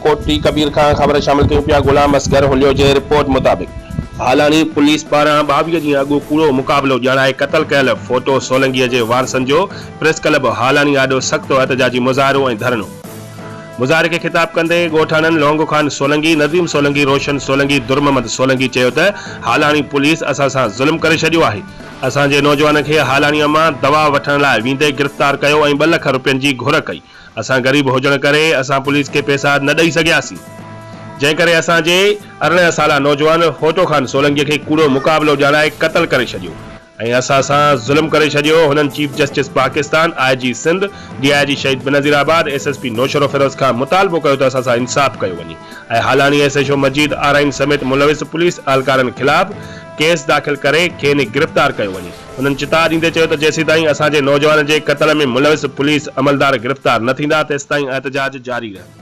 कोटी कबीर खान खबर शामिल कयूं पिया। गुलाम असगर हुलियो जे रिपोर्ट मुताबिक़ हालानी पुलिस पारां 22 ॾींहं अॻु कूड़ो मुक़ाबिलो ॼाणाए क़तल कयल फोटो सोलंकीअ जे वारसनि जो प्रेस क्लब हालानी आॾो सख़्त एहतजाजी मुज़ाहिरो ऐं धरनो। मुज़ाहिरे खे ख़िताब कंदे ॻोठाणनि लोंगो खान सोलंकी, नदीम सोलंकी, रोशन सोलंकी, दुर्ममद सोलंकी चयो त हालानी पुलिस असां सां ज़ुल्म करे छॾियो आहे। असांजे नौजवान खे हालानीअ मां दवा वठण लाइ वेंदे गिरफ़्तार कयो ऐं 2 लख रुपयनि जी घुर कई। असां गरीब हुजण करे असां पुलिस के पैसा न ॾेई सघियासीं, जंहिं करे असांजे 18 साला नौजवान फोटो खान सोलंकीअ खे कूड़ो मुक़ाबिलो ॼाणाए क़तल करे छॾियो ऐं असां सां ज़ुल्म करे छॾियो। हुननि chief justice Pakistan, IG Sindh, DIG Shaheed Benazirabad, SSP Naushahro Firoz खां मुतालबो कयो त असां सां इंसाफ़ कयो वञे ऐं हालानी SHO मजीद आराइन समेत मुलविस पुलिस अहलकारनि ख़िलाफ़ केस दाख़िल करे खेनि गिरफ़्तार कयो वञे। हुननि चितार ॾींदे चयो त जेसीं ताईं असांजे नौजवान जे क़तल में मुलविस पुलिस अमलदार गिरफ़्तार न थींदा तेसीं ताईं एहतजाज जारी रहंदो।